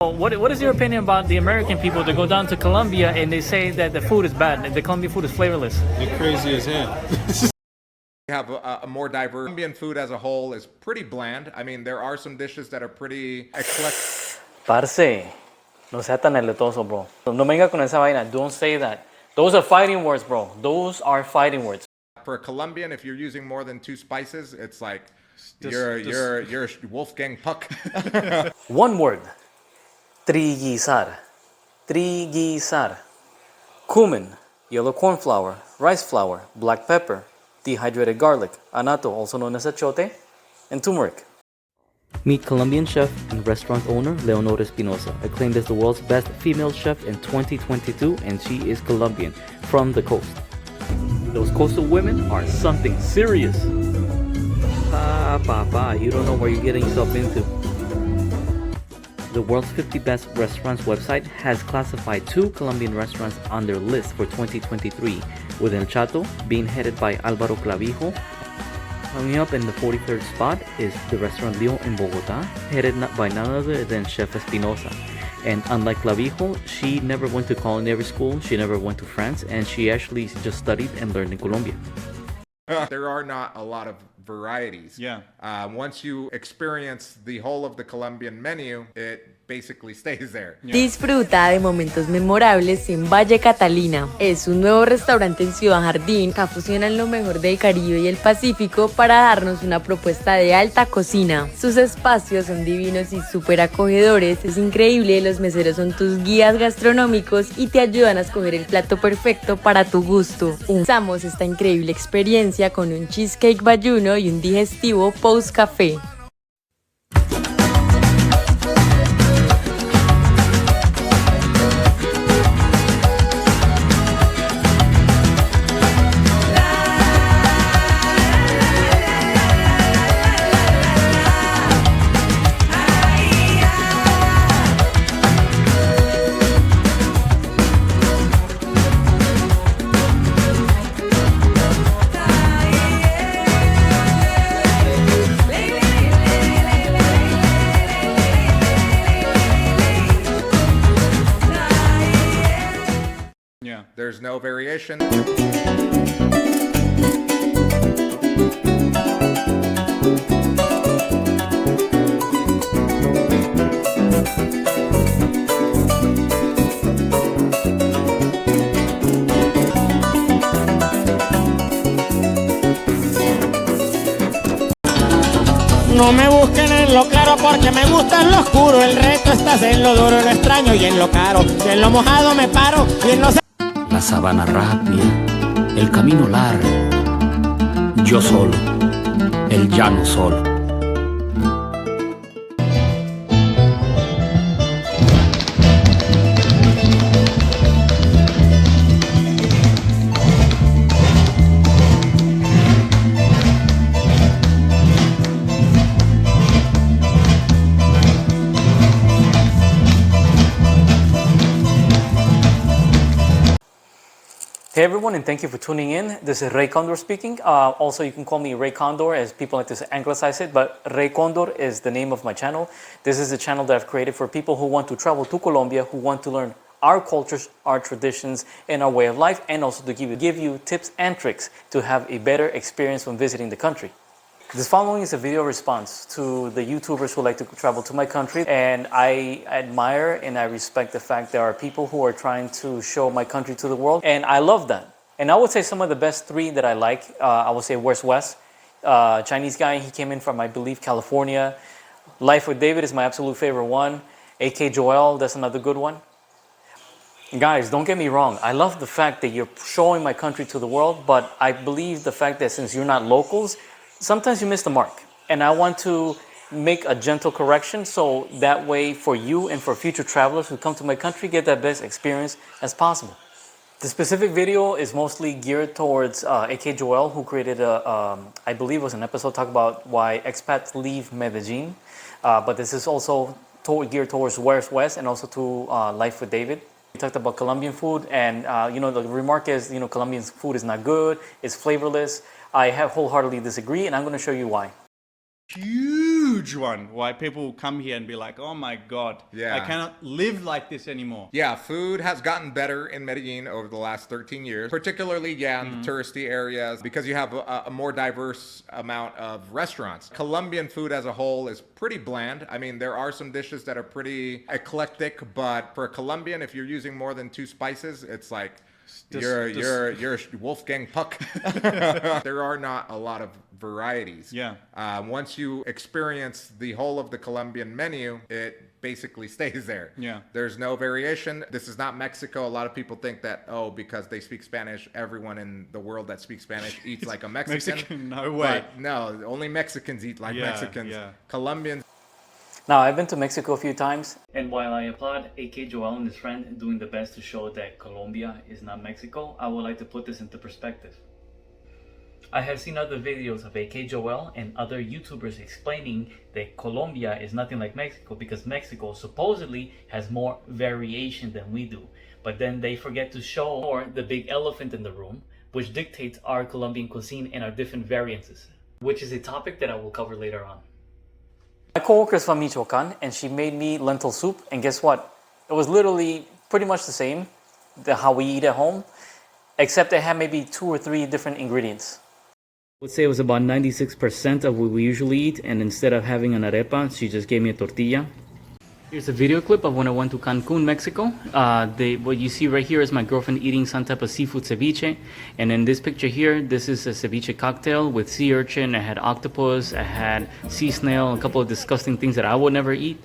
What is your opinion about the American people that go down to Colombia and they say that the food is bad, the Colombian food is flavorless? They're crazy as hell. We have a more diverse. Colombian food as a whole is pretty bland. I mean, there are some dishes that are pretty eclectic. Parce, no sea tan eletoso, bro. No venga con esa vaina. Don't say that. Those are fighting words, bro. Those are fighting words. For a Colombian, if you're using more than 2 spices, it's like you're Wolfgang Puck. One word. Triguizar. Triguizar. Cumin, yellow corn flour, rice flour, black pepper, dehydrated garlic, anato, also known as achote, and turmeric. Meet Colombian chef and restaurant owner Leonora Espinosa, acclaimed as the world's best female chef in 2022, and she is Colombian, from the coast. Those coastal women are something serious. You don't know what you're getting yourself into. The world's 50 best restaurants website has classified 2 Colombian restaurants on their list for 2023, with El Chato being headed by Álvaro Clavijo. Coming up in the 43rd spot is the restaurant Leo in Bogota, headed by none other than Chef Espinosa. And unlike Clavijo, she never went to culinary school, she never went to France, and she actually just studied and learned in Colombia. There are not a lot of varieties. Yeah. Once you experience the whole of the Colombian menu, it basically stays there. Yeah. Disfruta de momentos memorables en Valle Catalina. Es un nuevo restaurante en Ciudad Jardín que fusionan lo mejor del Caribe y el Pacífico para darnos una propuesta de alta cocina. Sus espacios son divinos y súper acogedores. Es increíble, los meseros son tus guías gastronómicos y te ayudan a escoger el plato perfecto para tu gusto. Usamos esta increíble experiencia con un cheesecake bayuno y un digestivo post-café. Yeah. There's no variation. No me busquen en lo claro porque me gusta en lo oscuro. El reto está en lo duro, en lo extraño y en lo caro. Si en lo mojado me paro y en lo... La sabana rápida, el camino largo, yo solo, el llano solo. Hey everyone, and thank you for tuning in. This is Ray Condor speaking. Also, you can call me Ray Condor, as people like to anglicize it, but Ray Condor is the name of my channel. This is a channel that I've created for people who want to travel to Colombia, who want to learn our cultures, our traditions, and our way of life, and also to give you tips and tricks to have a better experience when visiting the country. This following is a video response to the YouTubers who like to travel to my country, and I admire and I respect the fact there are people who are trying to show my country to the world, and I love that. And I would say some of the best 3 that I like, I would say Where's Wes, Chinese guy, he came in from, I believe, California. Life with David is my absolute favorite one. AK Joel, that's another good one. Guys, don't get me wrong, I love the fact that you're showing my country to the world, but I believe the fact that since you're not locals, sometimes you miss the mark, and I want to make a gentle correction so that way for you and for future travelers who come to my country get that best experience as possible. The specific video is mostly geared towards AK Joel, who created I believe it was an episode talking about why expats leave Medellin, but this is also geared towards Where's West and also to Life with David. We talked about Colombian food, and the remark is, Colombian food is not good, it's flavorless. I wholeheartedly disagree, and I'm going to show you why. Huge huge one. Why people will come here and be like, oh my God, Yeah. I cannot live like this anymore. Yeah, food has gotten better in Medellin over the last 13 years, particularly, in the touristy areas, because you have a more diverse amount of restaurants. Colombian food as a whole is pretty bland. I mean, there are some dishes that are pretty eclectic, but for a Colombian, if you're using more than 2 spices, it's like you're Wolfgang Puck. There are not a lot of varieties. Yeah. Once you experience the whole of the Colombian menu, it basically stays there. Yeah. There's no variation. This is not Mexico. A lot of people think that, oh, because they speak Spanish, everyone in the world that speaks Spanish eats like a Mexican. No way. But no, only Mexicans eat like Mexicans. Yeah. Colombians. Now, I've been to Mexico a few times, and while I applaud AK Joel and his friend doing the best to show that Colombia is not Mexico, I would like to put this into perspective. I have seen other videos of AK Joel and other YouTubers explaining that Colombia is nothing like Mexico because Mexico supposedly has more variation than we do. But then they forget to show the big elephant in the room, which dictates our Colombian cuisine and our different variances, which is a topic that I will cover later on. My coworker is from Michoacan, and she made me lentil soup, and guess what? It was literally pretty much the same, how we eat at home, except it had maybe 2 or 3 different ingredients. I would say it was about 96% of what we usually eat, and instead of having an arepa, she just gave me a tortilla. Here's a video clip of when I went to Cancun, Mexico. What you see right here is my girlfriend eating some type of seafood ceviche. And in this picture here, this is a ceviche cocktail with sea urchin. I had octopus, I had sea snail, a couple of disgusting things that I would never eat.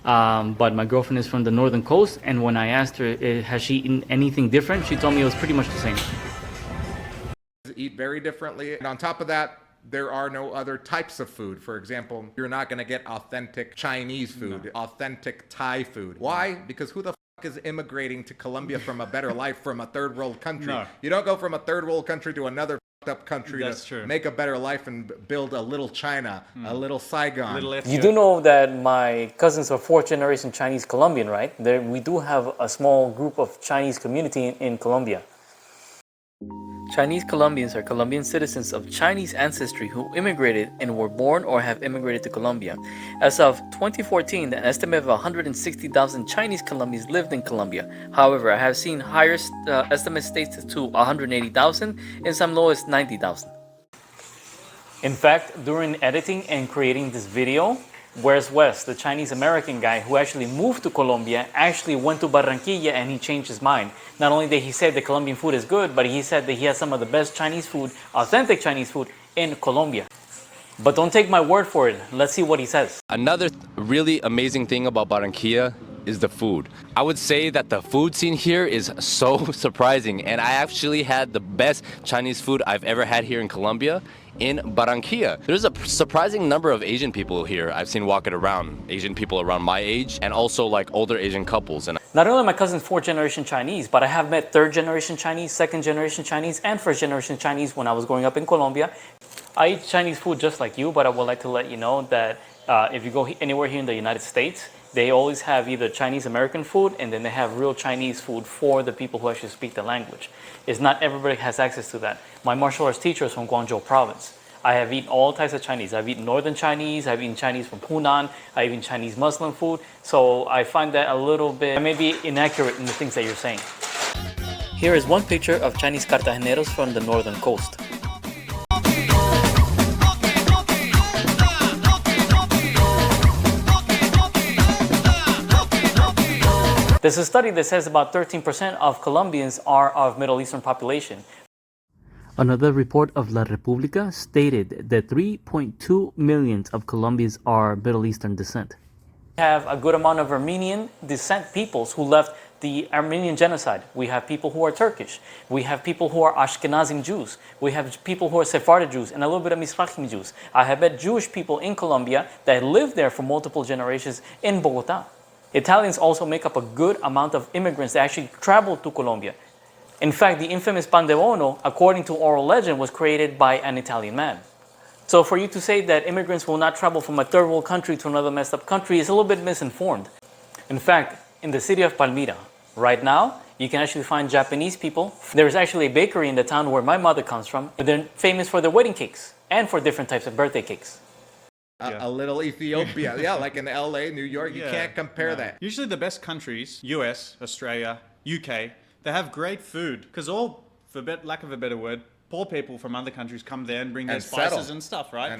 But my girlfriend is from the northern coast, and when I asked her, has she eaten anything different, she told me it was pretty much the same. Eat very differently. And on top of that, there are no other types of food. For example, you're not going to get authentic Chinese food, authentic Thai food. Why? Because who the fuck is immigrating to Colombia from a better life from a third world country? No. You don't go from a third world country to another up country to make a better life and build a little China, a little Saigon. You do know that my cousins are 4th generation Chinese Colombian, right? We do have a small group of Chinese community in Colombia. Chinese Colombians are Colombian citizens of Chinese ancestry who immigrated and were born or have immigrated to Colombia. As of 2014, an estimate of 160,000 Chinese Colombians lived in Colombia. However, I have seen higher estimates stated to 180,000 and some low as 90,000. In fact, during editing and creating this video, Where's Wes, the Chinese American guy who actually moved to Colombia, actually went to Barranquilla and he changed his mind. Not only did he say the Colombian food is good, but he said that he has some of the best Chinese food, authentic Chinese food in Colombia. But don't take my word for it. Let's see what he says. Another really amazing thing about Barranquilla is the food. I would say that the food scene here is so surprising, and I actually had the best Chinese food I've ever had here in Colombia in Barranquilla. There's a surprising number of Asian people here I've seen walking around, Asian people around my age, and also like older Asian couples. And not only are my cousins 4th generation Chinese, but I have met 3rd generation Chinese, 2nd generation Chinese, and 1st generation Chinese when I was growing up in Colombia. I eat Chinese food just like you, but I would like to let you know that if you go anywhere here in the United States, they always have either Chinese American food and then they have real Chinese food for the people who actually speak the language. It's not everybody has access to that. My martial arts teacher is from Guangzhou province. I have eaten all types of Chinese. I've eaten Northern Chinese, I've eaten Chinese from Hunan, I've eaten Chinese Muslim food. So I find that a little bit maybe inaccurate in the things that you're saying. Here is one picture of Chinese Cartageneros from the northern coast. There's a study that says about 13% of Colombians are of Middle Eastern population. Another report of La República stated that 3.2 million of Colombians are Middle Eastern descent. We have a good amount of Armenian descent peoples who left the Armenian genocide. We have people who are Turkish. We have people who are Ashkenazim Jews. We have people who are Sephardic Jews and a little bit of Mizrahim Jews. I have met Jewish people in Colombia that lived there for multiple generations in Bogota. Italians also make up a good amount of immigrants that actually traveled to Colombia. In fact, the infamous pan de bono, according to oral legend, was created by an Italian man. So for you to say that immigrants will not travel from a third world country to another messed up country is a little bit misinformed. In fact, in the city of Palmira, right now, you can actually find Japanese people. There's actually a bakery in the town where my mother comes from. They're famous for their wedding cakes and for different types of birthday cakes. a little Ethiopia. Yeah, like in LA, New York, you can't compare that. Usually the best countries, US, Australia, UK, they have great food because all, for lack of a better word, poor people from other countries come there and bring their spices and stuff, right?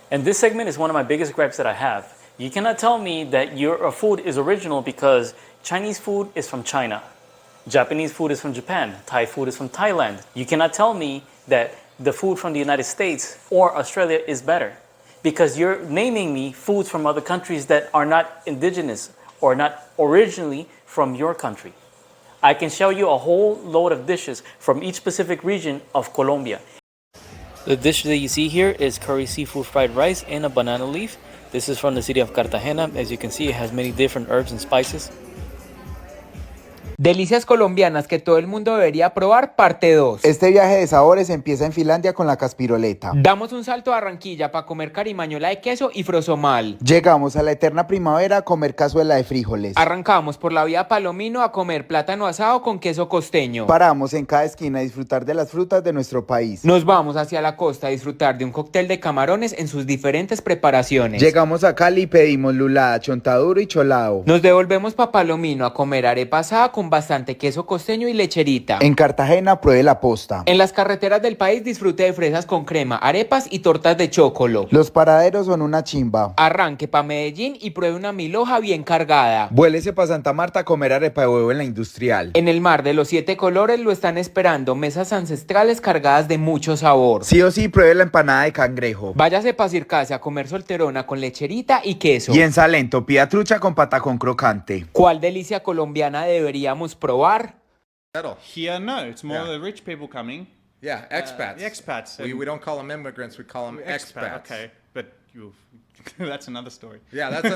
And this segment is one of my biggest gripes that I have. You cannot tell me that your food is original because Chinese food is from China. Japanese food is from Japan. Thai food is from Thailand. You cannot tell me that the food from the United States or Australia is better because you're naming me foods from other countries that are not indigenous or not originally from your country. I can show you a whole load of dishes from each specific region of Colombia. The dish that you see here is curry seafood fried rice in a banana leaf. This is from the city of Cartagena. As you can see, it has many different herbs and spices. Delicias colombianas que todo el mundo debería probar, parte 2. Este viaje de sabores empieza en Finlandia con la caspiroleta. Damos un salto a Barranquilla para comer carimañola de queso y frosomal. Llegamos a la eterna primavera a comer cazuela de frijoles. Arrancamos por la vía Palomino a comer plátano asado con queso costeño. Paramos en cada esquina a disfrutar de las frutas de nuestro país. Nos vamos hacia la costa a disfrutar de un cóctel de camarones en sus diferentes preparaciones. Llegamos a Cali y pedimos lulada, chontaduro y cholao. Nos devolvemos para Palomino a comer arepa asada con bastante queso costeño y lecherita. En Cartagena pruebe la posta. En las carreteras del país disfrute de fresas con crema, arepas y tortas de chocolo. Los paraderos son una chimba. Arranque pa' Medellín y pruebe una milhoja bien cargada. Vuélese pa' Santa Marta a comer arepa de huevo en la industrial. En el mar de los 7 colores lo están esperando mesas ancestrales cargadas de mucho sabor. Sí o sí pruebe la empanada de cangrejo. Váyase pa' Circase a comer solterona con lecherita y queso. Y en Salento pida trucha con patacón crocante. ¿Cuál delicia colombiana deberíamos probar? Here, no, it's more the rich people coming. Yeah, expats. The expats. We don't call them immigrants, we call them expats. Okay, but that's another story. Yeah, that's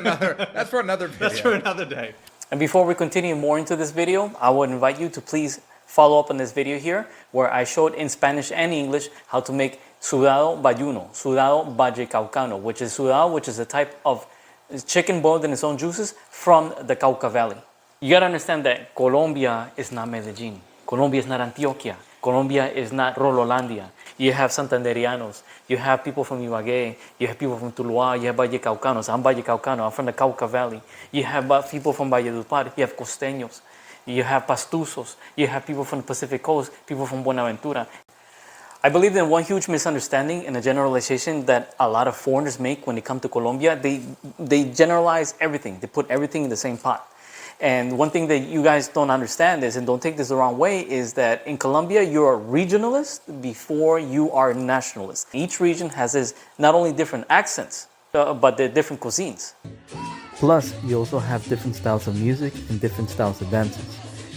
for another video. That's for another day. And before we continue more into this video, I would invite you to please follow up on this video here where I showed in Spanish and English how to make sudado bayuno, sudado vallecaucano, which is sudado, which is a type of chicken boiled in its own juices from the Cauca Valley. You gotta understand that Colombia is not Medellin. Colombia is not Antioquia. Colombia is not Rololandia. You have Santanderianos. You have people from Ibagué. You have people from Tuluá. You have Vallecaucanos. I'm Vallecaucano. I'm from the Cauca Valley. You have people from Valledupar. You have Costeños. You have Pastusos. You have people from the Pacific Coast. People from Buenaventura. I believe in one huge misunderstanding and a generalization that a lot of foreigners make when they come to Colombia. They generalize everything. They put everything in the same pot. And one thing that you guys don't understand is, and don't take this the wrong way, is that in Colombia, you're a regionalist before you are a nationalist. Each region has its not only different accents, but they're different cuisines. Plus, you also have different styles of music and different styles of dances.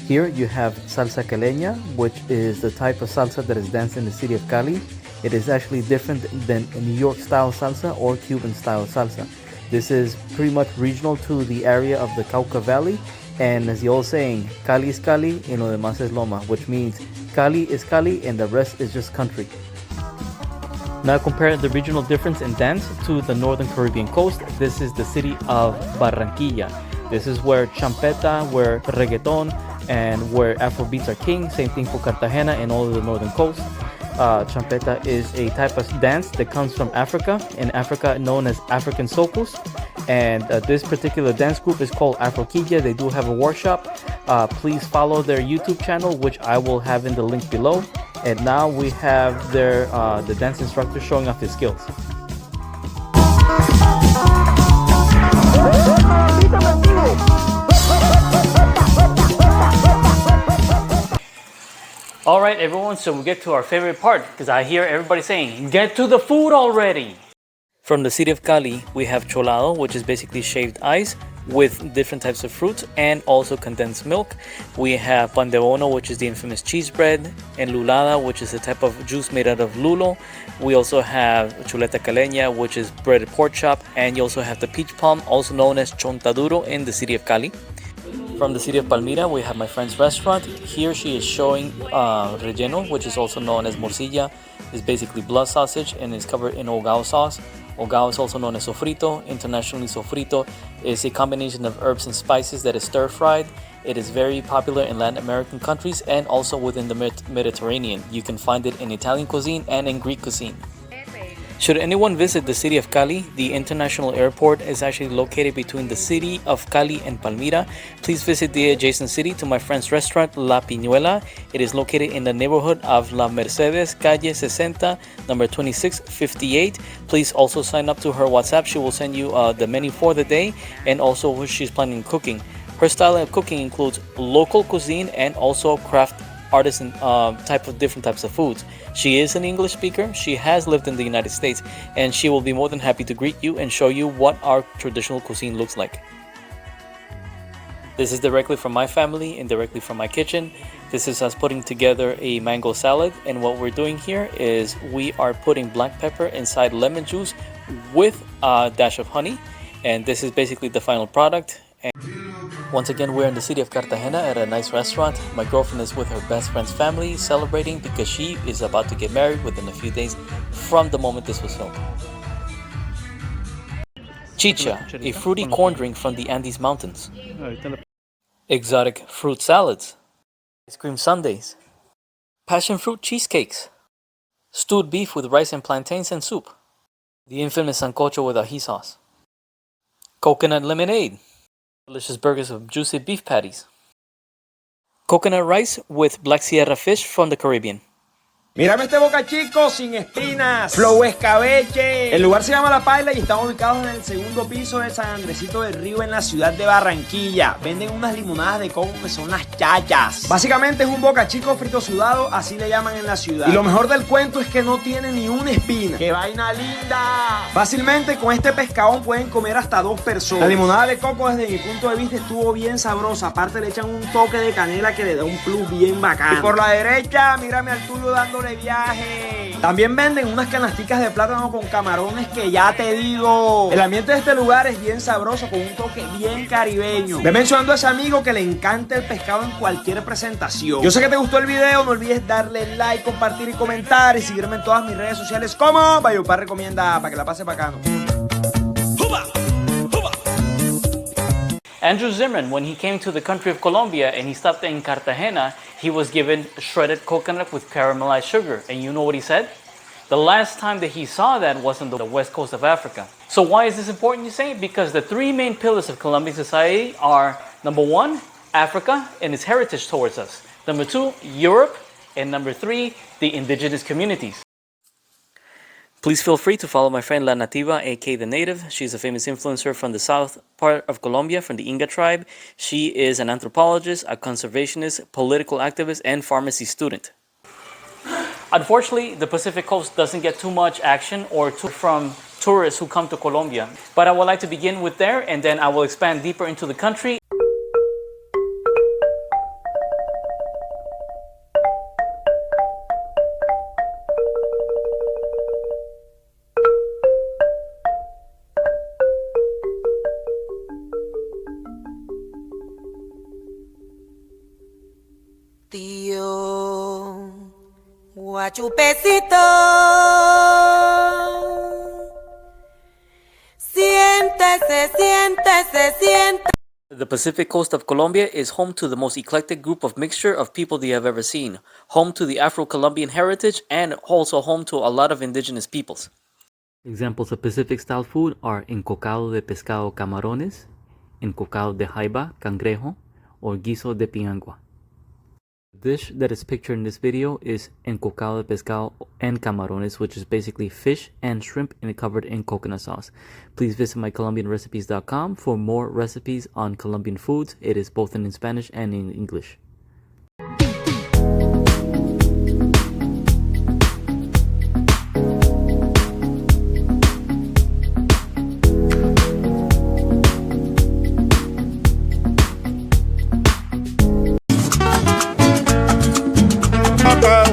Here you have salsa caleña, which is the type of salsa that is danced in the city of Cali. It is actually different than a New York style salsa or Cuban style salsa. This is pretty much regional to the area of the Cauca Valley. And as the old saying, Cali es Cali y lo demás es Loma, which means Cali is Cali and the rest is just country. Now compare the regional difference in dance to the northern Caribbean coast. This is the city of Barranquilla. This is where champeta, where reggaeton, and where Afrobeats are king. Same thing for Cartagena and all of the northern coast. Champeta is a type of dance that comes from Africa, in Africa known as African soukous. And this particular dance group is called Afroquilla. They do have a workshop. Please follow their YouTube channel, which I will have in the link below. And now we have their the dance instructor showing off his skills. All right, everyone, so we get to our favorite part because I hear everybody saying, get to the food already. From the city of Cali, we have cholado, which is basically shaved ice with different types of fruits and also condensed milk. We have pan de bono, which is the infamous cheese bread, and lulada, which is a type of juice made out of lulo. We also have chuleta caleña, which is breaded pork chop, and you also have the peach palm, also known as chontaduro in the city of Cali. From the city of Palmira, we have my friend's restaurant. Here she is showing relleno, which is also known as morcilla. It's basically blood sausage and is covered in hogao sauce. Hogao is also known as sofrito. Internationally, sofrito is a combination of herbs and spices that is stir-fried. It is very popular in Latin American countries and also within the Mediterranean. You can find it in Italian cuisine and in Greek cuisine. Should anyone visit the city of Cali, the international airport is actually located between the city of Cali and Palmira. Please visit the adjacent city to my friend's restaurant, La Piñuela. It is located in the neighborhood of La Mercedes, calle 60, number 2658. Please also sign up to her WhatsApp. She will send you the menu for the day and also what she's planning on cooking. Her style of cooking includes local cuisine and also craft artisan different types of foods. She is an English speaker, she has lived in the United States, and she will be more than happy to greet you and show you what our traditional cuisine looks like. This is directly from my family and directly from my kitchen. This is us putting together a mango salad, and what we're doing here is we are putting black pepper inside lemon juice with a dash of honey, and this is basically the final product. Once again, we're in the city of Cartagena at a nice restaurant. My girlfriend is with her best friend's family celebrating because she is about to get married within a few days from the moment this was filmed. Chicha, a fruity corn drink from the Andes Mountains. Exotic fruit salads. Ice cream sundaes. Passion fruit cheesecakes. Stewed beef with rice and plantains and soup. The infamous sancocho with ají sauce. Coconut lemonade. Delicious burgers with juicy beef patties. Coconut rice with Black Sierra fish from the Caribbean. Mírame este boca chico sin espinas, flow escabeche. El lugar se llama La Paila y estamos ubicados en el segundo piso de San Andresito del Río en la ciudad de Barranquilla. Venden unas limonadas de coco que son las chachas. Básicamente es un boca chico frito sudado, así le llaman en la ciudad. Y lo mejor del cuento es que no tiene ni una espina. ¡Qué vaina linda! Fácilmente con este pescadón pueden comer hasta 2 personas. La limonada de coco desde mi punto de vista estuvo bien sabrosa. Aparte le echan un toque de canela que le da un plus bien bacán. Y por la derecha, mírame al tuyo dándole viaje. También venden unas canasticas de plátano con camarones que ya te digo. El ambiente de este lugar es bien sabroso con un toque bien caribeño. Ve mencionando a ese amigo que le encanta el pescado en cualquier presentación. Yo sé que te gustó el video, no olvides darle like, compartir y comentar y seguirme en todas mis redes sociales como Bayopar Recomienda para que la pases bacano. Andrew Zimmern, when he came to the country of Colombia and he stopped in Cartagena, he was given shredded coconut with caramelized sugar. And you know what he said? The last time that he saw that was on the west coast of Africa. So why is this important, you say? Because the 3 main pillars of Colombian society are, number 1, Africa and its heritage towards us. Number 2, Europe. And number 3, the indigenous communities. Please feel free to follow my friend La Nativa, aka The Native. She's a famous influencer from the south part of Colombia, from the Inga tribe. She is an anthropologist, a conservationist, political activist, and pharmacy student. Unfortunately, the Pacific Coast doesn't get too much action from tourists who come to Colombia. But I would like to begin with there, and then I will expand deeper into the country. Tío, guachupecito, siéntese, siéntese, siéntese. The Pacific coast of Colombia is home to the most eclectic group of mixture of people that you have ever seen, home to the Afro-Colombian heritage, and also home to a lot of indigenous peoples. Examples of Pacific-style food are encocado de pescado camarones, encocado de jaiba cangrejo, or guiso de piangua. The dish that is pictured in this video is encocado de pescado and camarones, which is basically fish and shrimp and covered in coconut sauce. Please visit my colombianrecipes.com for more recipes on Colombian foods. It is both in Spanish and in English.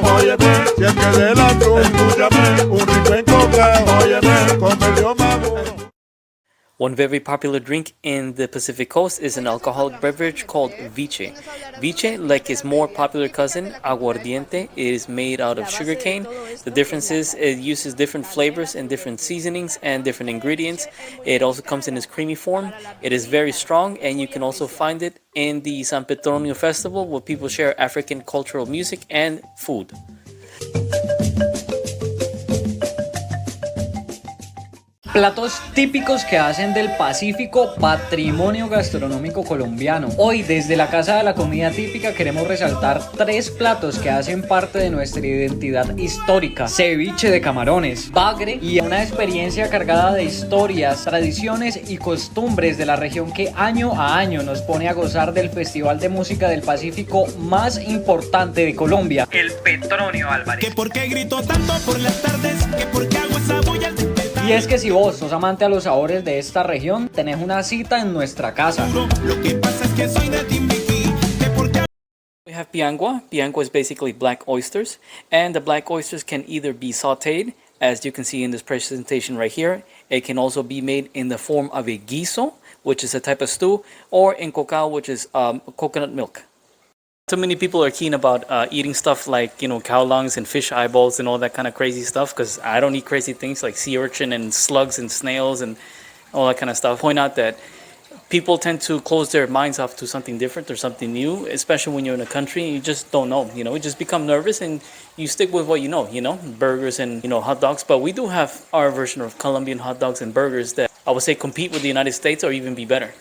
Óyeme, si es que de la cruz, escúchame, un rico encocado, óyeme, con el río maduro. One very popular drink in the Pacific coast is an alcoholic beverage called viche. Viche, like its more popular cousin, aguardiente, is made out of sugarcane. The difference is it uses different flavors and different seasonings and different ingredients. It also comes in its creamy form. It is very strong, and you can also find it in the San Petronio Festival, where people share African cultural music and food. Platos típicos que hacen del Pacífico patrimonio gastronómico colombiano. Hoy desde la Casa de la Comida Típica queremos resaltar 3 platos que hacen parte de nuestra identidad histórica: ceviche de camarones, bagre y una experiencia cargada de historias, tradiciones y costumbres de la región que año a año nos pone a gozar del Festival de Música del Pacífico más importante de Colombia, el Petronio Álvarez. Que por qué grito tanto por las tardes, que por qué hago esa bulla al despertar. Y es que si vos sos amante a los sabores de esta región, tenés una cita en nuestra casa. Lo que pasa es que soy de Timbiquí, que por qué. We have piangua. Piangua is basically black oysters, and the black oysters can either be sauteed, as you can see in this presentation right here. It can also be made in the form of a guiso, which is a type of stew, or in cocao, which is coconut milk. So many people are keen about eating stuff like, you know, cow lungs and fish eyeballs and all that kind of crazy stuff, because I don't eat crazy things like sea urchin and slugs and snails and all that kind of stuff. Point out that people tend to close their minds off to something different or something new, especially when you're in a country and you just don't know, you know, you just become nervous and you stick with what you know, burgers and, you know, hot dogs. But we do have our version of Colombian hot dogs and burgers that I would say compete with the United States or even be better.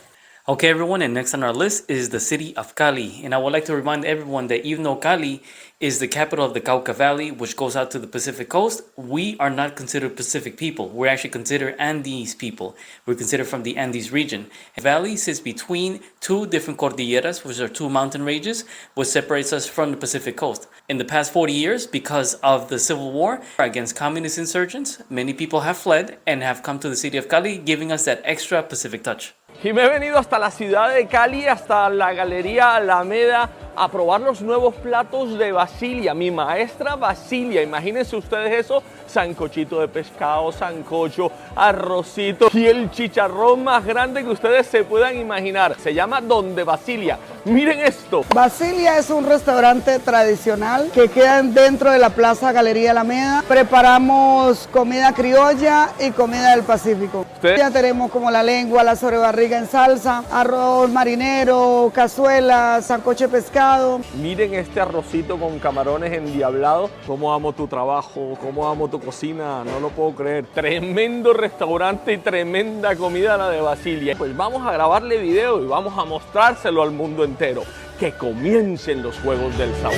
Okay, everyone, and next on our list is the city of Cali. And I would like to remind everyone that even though Cali is the capital of the Cauca Valley, which goes out to the Pacific coast, we are not considered Pacific people. We're actually considered Andes people. We're considered from the Andes region. The valley sits between 2 different cordilleras, which are 2 mountain ranges, which separates us from the Pacific coast. In the past 40 years, because of the civil war against communist insurgents, many people have fled and have come to the city of Cali, giving us that extra Pacific touch. Y me he venido hasta la ciudad de Cali, hasta la Galería Alameda, a probar los nuevos platos de Basilia, mi maestra Basilia. Imagínense ustedes eso: sancochito de pescado, sancocho, arrocito y el chicharrón más grande que ustedes se puedan imaginar. Se llama Donde Basilia. Miren esto. Basilia es un restaurante tradicional que queda dentro de la Plaza Galería Alameda. Preparamos comida criolla y comida del Pacífico. Ya tenemos como la lengua, la sobrebarriga en salsa, arroz marinero, cazuela, sancoche de pescado. Miren este arrocito con camarones endiablados. Cómo amo tu trabajo, cómo amo tu cocina, no lo puedo creer. Tremendo restaurante y tremenda comida la de Basilia. Pues vamos a grabarle video y vamos a mostrárselo al mundo entero. Que comiencen los juegos del sabor.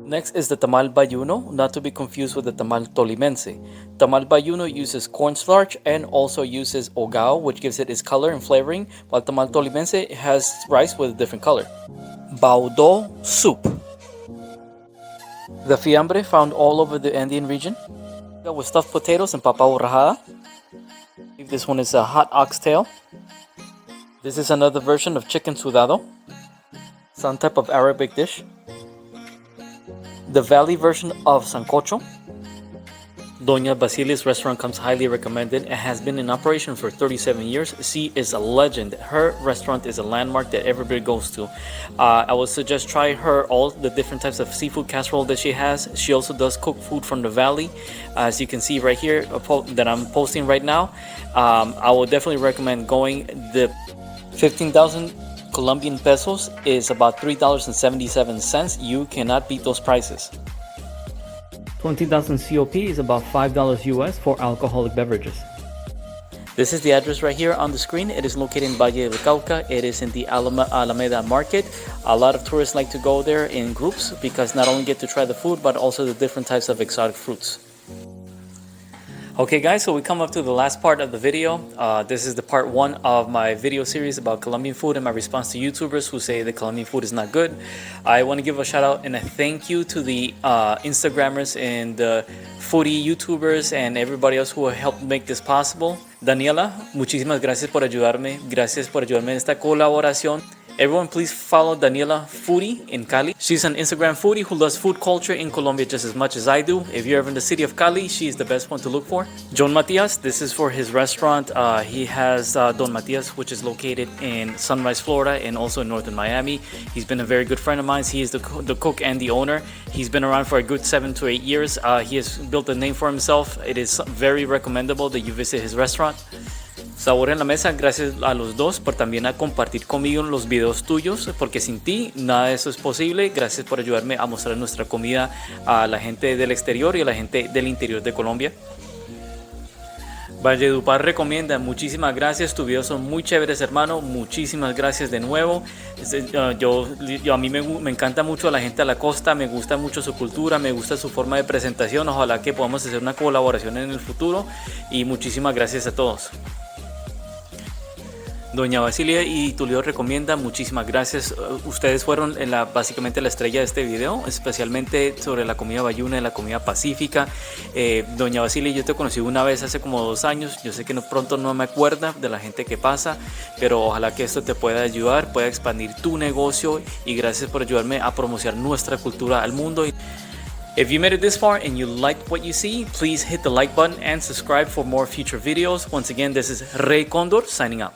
Next is the tamal bayuno, not to be confused with the tamal tolimense. Tamal bayuno uses cornstarch and also uses ogao, which gives it its color and flavoring, while tamal tolimense has rice with a different color. Baudo soup. The fiambre found all over the Andean region, with stuffed potatoes and papa rajada. This one is a hot oxtail. This is another version of chicken sudado, some type of Arabic dish. The valley version of sancocho. Doña Basilia's restaurant comes highly recommended and has been in operation for 37 years. She is a legend. Her restaurant is a landmark that everybody goes to. I would suggest try her all the different types of seafood casserole that she has. She also does cook food from the valley, as you can see right here that I'm posting right now. I would definitely recommend going. The 15,000 Colombian pesos is about $3.77. You cannot beat those prices. 20,000 COP is about $5 US for alcoholic beverages. This is the address right here on the screen. It is located in Valle del Cauca. It is in the Alameda Market. A lot of tourists like to go there in groups because not only get to try the food, but also the different types of exotic fruits. Okay guys, so we come up to the last part of the video. This is the part 1 of my video series about Colombian food and my response to YouTubers who say the Colombian food is not good. I want to give a shout out and a thank you to the Instagrammers and the foodie YouTubers and everybody else who helped make this possible. Daniela, muchísimas gracias por ayudarme. Gracias por ayudarme en esta colaboración. Everyone please follow Daniela Foodie in Cali. She's an Instagram foodie who loves food culture in Colombia just as much as I do. If you're ever in the city of Cali, she's the best one to look for. John Matias, this is for his restaurant. He has Don Matias, which is located in Sunrise, Florida, and also in northern Miami. He's been a very good friend of mine. He is the cook and the owner. He's been around for a good 7 to 8 years. He has built a name for himself. It is very recommendable that you visit his restaurant. Sabor en la mesa, gracias a los dos por también a compartir conmigo los videos tuyos, porque sin ti nada de eso es posible. Gracias por ayudarme a mostrar nuestra comida a la gente del exterior y a la gente del interior de Colombia. Valledupar recomienda, muchísimas gracias, tus videos son muy chéveres, hermano, muchísimas gracias de nuevo. A mí me encanta mucho la gente de la costa, me gusta mucho su cultura, me gusta su forma de presentación, ojalá que podamos hacer una colaboración en el futuro y muchísimas gracias a todos. Doña Basilia y Tulio recomienda, muchísimas gracias. Ustedes fueron básicamente la estrella de este video, especialmente sobre la comida bayuna y la comida pacífica. Doña Basilia, yo te conocí una vez hace como 2 años. Yo sé que pronto no me acuerdo de la gente que pasa, pero ojalá que esto te pueda ayudar, pueda expandir tu negocio y gracias por ayudarme a promocionar nuestra cultura al mundo. If you made it this far and you liked what you see, please hit the like button and subscribe for more future videos. Once again, this is Rey Condor signing out.